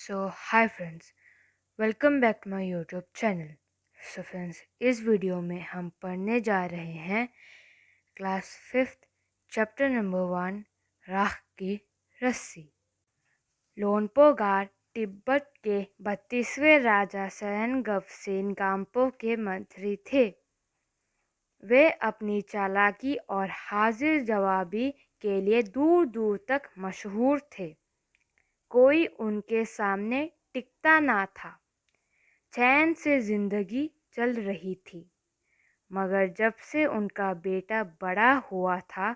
Hi friends, welcome back to my YouTube channel. Friends, इस video में हम पढ़ने जा रहे हैं क्लास 5th चैप्टर नंबर 1 राख की रस्सी। लोनपोगार तिब्बत के 32वें राजा सयानगवसेन गाम्पो के मंत्री थे। वे अपनी चालाकी और हाजिर जवाबी के लिए दूर दूर तक मशहूर थे। कोई उनके सामने टिकता ना था। चैन से जिंदगी चल रही थी, मगर जब से उनका बेटा बड़ा हुआ था,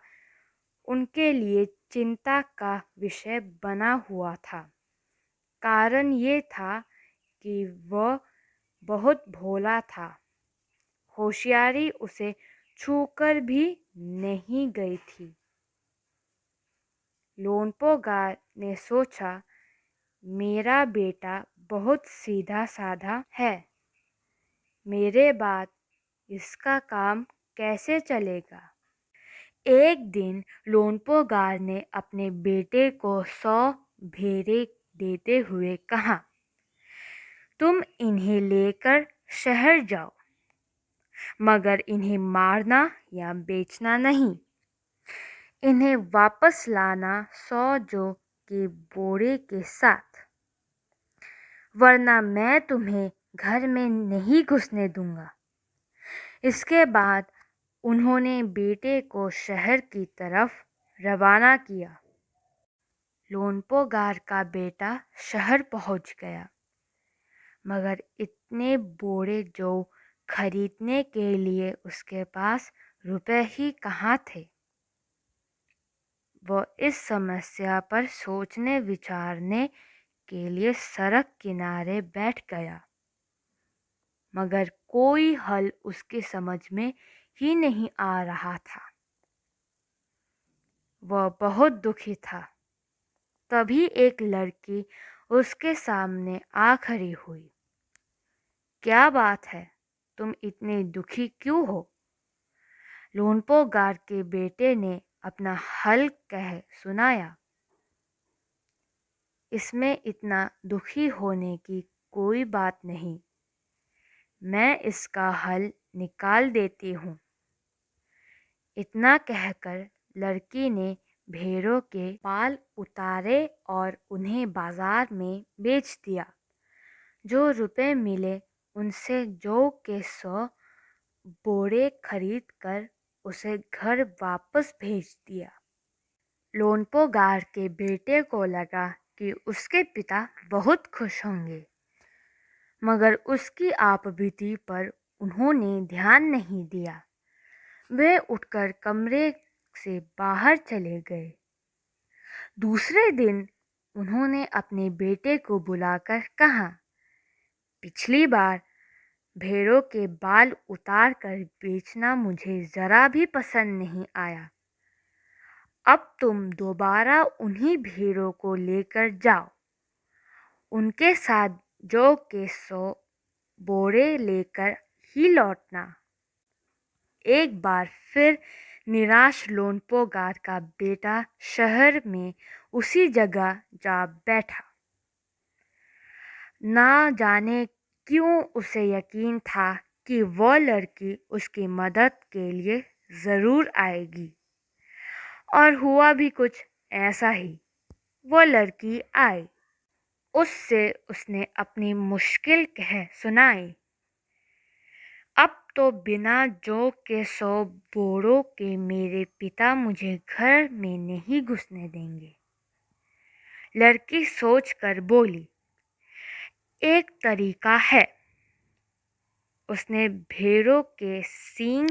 उनके लिए चिंता का विषय बना हुआ था। कारण ये था कि वह बहुत भोला था। होशियारी उसे छूकर भी नहीं गई थी। लोनपोगार ने सोचा, मेरा बेटा बहुत सीधा साधा है, मेरे बाद इसका काम कैसे चलेगा। एक दिन लोनपोगार ने अपने बेटे को 100 भेड़ें देते हुए कहा, तुम इन्हें लेकर शहर जाओ, मगर इन्हें मारना या बेचना नहीं। इन्हें वापस लाना 100 जौ के बोरे के साथ, वरना मैं तुम्हें घर में नहीं घुसने दूंगा। इसके बाद उन्होंने बेटे को शहर की तरफ रवाना किया। लोनपोगार का बेटा शहर पहुंच गया, मगर इतने बोरे जौ खरीदने के लिए उसके पास रुपए ही कहाँ थे। वह इस समस्या पर सोचने विचारने के लिए सड़क किनारे बैठ गया, मगर कोई हल उसकी समझ में ही नहीं आ रहा था। वह बहुत दुखी था। तभी एक लड़की उसके सामने आ खड़ी हुई। क्या बात है, तुम इतने दुखी क्यों हो? लोनपोगार के बेटे ने अपना हल कह सुनाया। इसमें इतना दुखी होने की कोई बात नहीं, मैं इसका हल निकाल देती हूँ। इतना कहकर लड़की ने भेड़ों के बाल उतारे और उन्हें बाजार में बेच दिया। जो रुपए मिले उनसे जौ के 100 बोरे खरीद कर उसे घर वापस भेज दिया। लोनपोगार के बेटे को लगा कि उसके पिता बहुत खुश होंगे, मगर उसकी आपबीती पर उन्होंने ध्यान नहीं दिया। वे उठकर कमरे से बाहर चले गए। दूसरे दिन उन्होंने अपने बेटे को बुलाकर कहा, पिछली बार भेड़ों के बाल उतार कर बेचना मुझे ज़रा भी पसंद नहीं आया। अब तुम दोबारा उन्हीं भेड़ों को लेकर जाओ, उनके साथ जौ के 100 बोरे लेकर ही लौटना। एक बार फिर निराश लोनपोगार का बेटा शहर में उसी जगह जा बैठा। ना जाने क्यों उसे यकीन था कि वह लड़की उसकी मदद के लिए ज़रूर आएगी, और हुआ भी कुछ ऐसा ही। वह लड़की आई। उससे उसने अपनी मुश्किल कह सुनाई। अब तो बिना जौ के 100 बोरों के मेरे पिता मुझे घर में नहीं घुसने देंगे। लड़की सोचकर बोली, एक तरीका है। उसने भेड़ों के सींग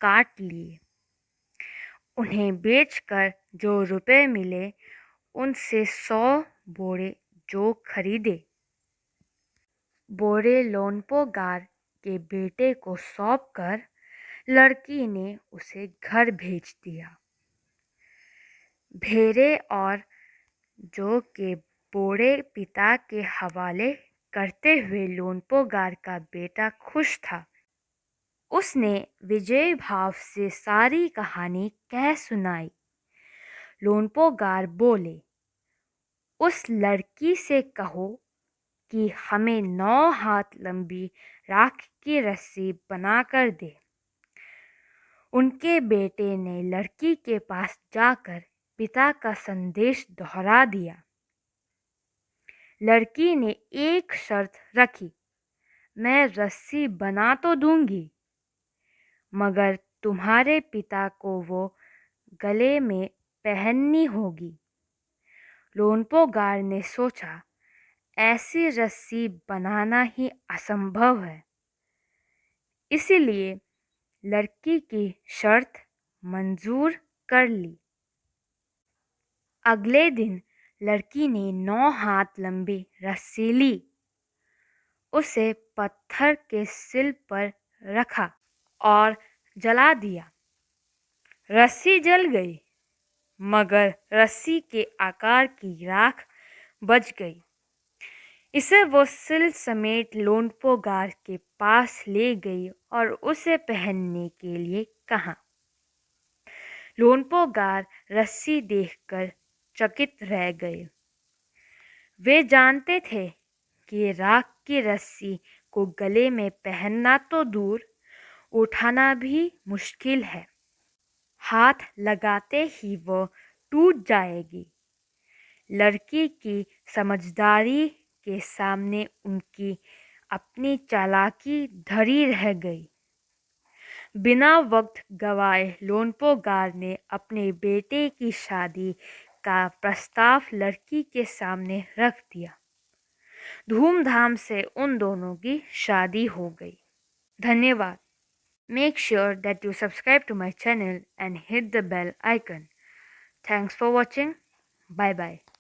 काट लिए, उन्हें बेचकर जो रुपए मिले उनसे 100 बोरे जौ खरीदे। बोरे लोनपोगार के बेटे को सौंपकर लड़की ने उसे घर भेज दिया। भेड़े और जौ के बोरे पिता के हवाले करते हुए लोनपोगार का बेटा खुश था। उसने विजय भाव से सारी कहानी कह सुनाई। लोनपोगार बोले, उस लड़की से कहो कि हमें 9 हाथ लंबी राख की रस्सी बनाकर दे। उनके बेटे ने लड़की के पास जाकर पिता का संदेश दोहरा दिया। लड़की ने एक शर्त रखी, मैं रस्सी बना तो दूंगी, मगर तुम्हारे पिता को वो गले में पहननी होगी। लोनपोगार ने सोचा, ऐसी रस्सी बनाना ही असंभव है, इसलिए लड़की की शर्त मंजूर कर ली। अगले दिन लड़की ने 9 हाथ लंबी रस्सी ली, उसे पत्थर के सिल पर रखा और जला दिया। रस्सी जल गई, मगर रस्सी के आकार की राख बच गई। इसे वो सिल समेत लोनपोगार के पास ले गई और उसे पहनने के लिए कहा। लोनपोगार रस्सी देखकर चकित रह गए। वे जानते थे कि राख की रस्सी को गले में पहनना तो दूर, उठाना भी मुश्किल है। हाथ लगाते ही वो टूट जाएगी। लड़की की समझदारी के सामने उनकी अपनी चालाकी धरी रह गई। बिना वक्त गवाए लोनपोगार ने अपने बेटे की शादी का प्रस्ताव लड़की के सामने रख दिया। धूमधाम से उन दोनों की शादी हो गई। धन्यवाद। Make sure that you subscribe to my channel and hit the bell icon. Thanks for watching. Bye bye.